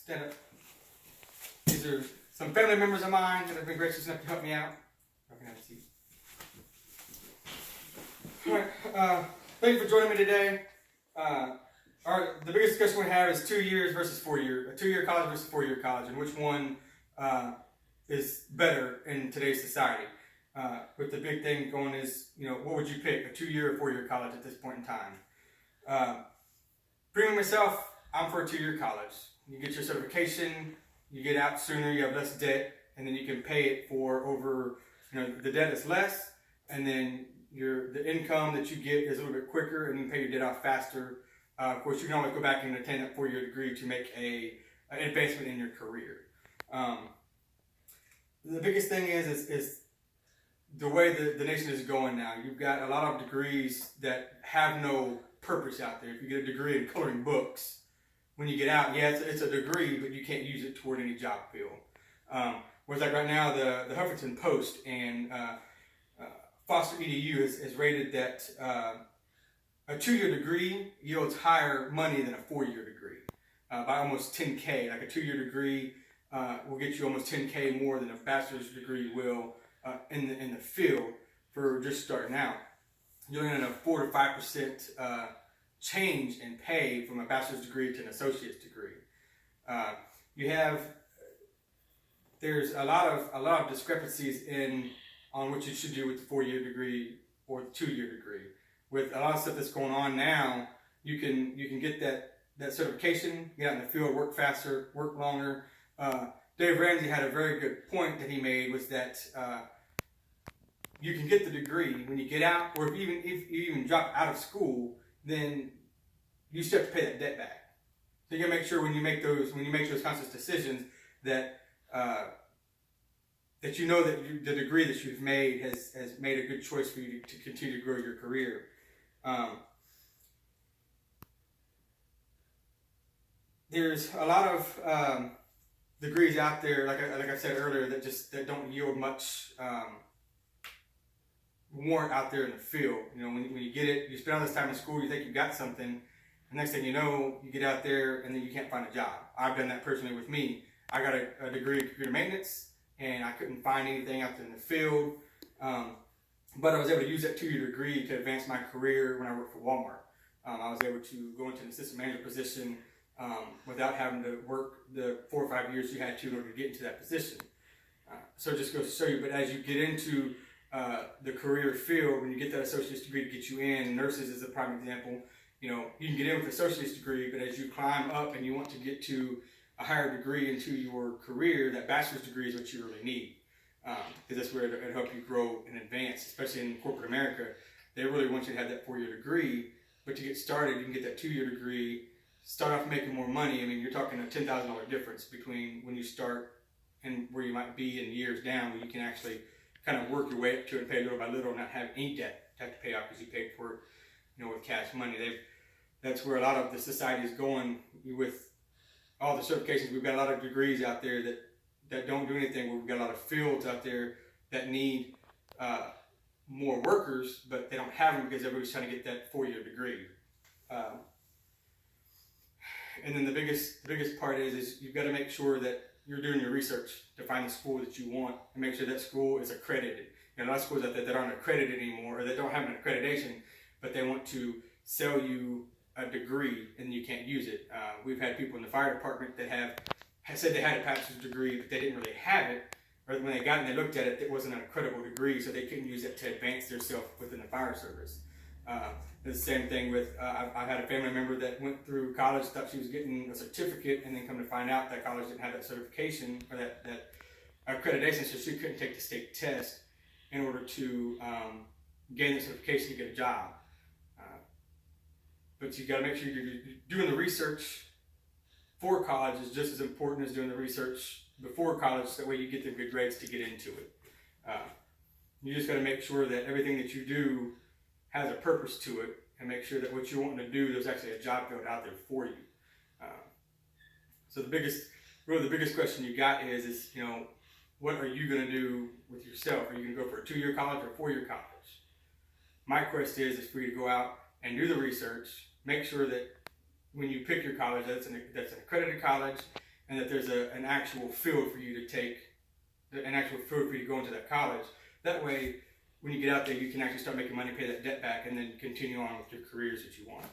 stand up. These are some family members of mine that have been gracious enough to help me out. I can have a seat. All right. Thank you for joining me today. The biggest discussion we have is 2 years versus 4 year, a 2 year college versus 4 year college, and which one is better in today's society. But the big thing going is, what would you pick, a 2 year or 4 year college at this point in time? For me myself, I'm for a 2 year college. You get your certification, you get out sooner, you have less debt, and then you can pay it for over, the debt is less, and then the income that you get is a little bit quicker, and you can pay your debt off faster. Of course, you can always go back and attain that 4 year degree to make an advancement in your career. The biggest thing is the way the nation is going now. You've got a lot of degrees that have no purpose out there. If you get a degree in coloring books, when you get out, yeah, it's a degree, but you can't use it toward any job field. Whereas like right now, the Huffington Post and Foster EDU has rated that a 2 year degree yields higher money than a 4 year degree by almost 10K. Like a 2 year degree will get you almost 10K more than a bachelor's degree will in the field for just starting out. You're looking at a 4 to 5% change in pay from a bachelor's degree to an associate's degree. There's a lot of discrepancies on what you should do with the 4 year degree or the 2 year degree. With a lot of stuff that's going on now, you can get that certification, get out in the field, work faster, work longer. Dave Ramsey had a very good point that he made, was that you can get the degree when you get out, or if you even drop out of school, then you still have to pay that debt back. So you gotta make sure when you make those conscious decisions that that you know that the degree that you've made has made a good choice for you to continue to grow your career. There's a lot of degrees out there, like I said earlier, that don't yield much warrant out there in the field. When you get it, you spend all this time in school, you think you got something, and next thing you know, you get out there and then you can't find a job. I've done that personally with me. I got a degree in computer maintenance, and I couldn't find anything out there in the field. But I was able to use that 2 year degree to advance my career when I worked for Walmart. I was able to go into an assistant manager position without having to work the 4 or 5 years you had to in order to get into that position. So it just goes to show you, but as you get into the career field, when you get that associate's degree to get you in, nurses is a prime example. You can get in with an associate's degree, but as you climb up and you want to get to a higher degree into your career, that bachelor's degree is what you really need. Because that's where it'll help you grow and advance, especially in corporate America. They really want you to have that 4 year degree, but to get started, you can get that 2 year degree, start off making more money. I mean, you're talking a $10,000 difference between when you start and where you might be in years down, where you can actually kind of work your way up to it and pay little by little and not have any debt to have to pay off because you paid for it, with cash money. That's where a lot of the society is going with all the certifications. We've got a lot of degrees out there that don't do anything. We've got a lot of fields out there that need more workers, but they don't have them because everybody's trying to get that 4 year degree. And then the biggest part is you've got to make sure that you're doing your research to find the school that you want and make sure that school is accredited. A lot of schools out there that aren't accredited anymore, or that don't have an accreditation, but they want to sell you a degree and you can't use it. We've had people in the fire department that have said they had a bachelor's degree, but they didn't really have it. Or when they got it and they looked at it, it wasn't an credible degree, so they couldn't use it to advance themselves within the fire service. The same thing with, I've had a family member that went through college, thought she was getting a certificate, and then come to find out that college didn't have that certification or that accreditation, so she couldn't take the state test in order to gain the certification to get a job. But you got to make sure you're doing the research for college is just as important as doing the research before college, so that way you get the good grades to get into it. You just got to make sure that everything that you do has a purpose to it, and make sure that what you want to do, there's actually a job field out there for you. So the biggest question you got is what are you going to do with yourself? Are you going to go for a 2 year college or a 4 year college? My quest is for you to go out and do the research, make sure that when you pick your college, that's an accredited college, and that there's an actual field for you to take, an actual field for you to go into that college. That way, when you get out there, you can actually start making money, pay that debt back, and then continue on with your careers that you want.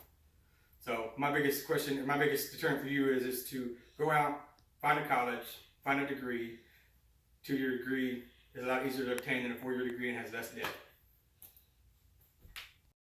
So my biggest question, or my biggest deterrent for you is to go out, find a college, find a degree. 2-year degree is a lot easier to obtain than a 4-year degree and has less debt.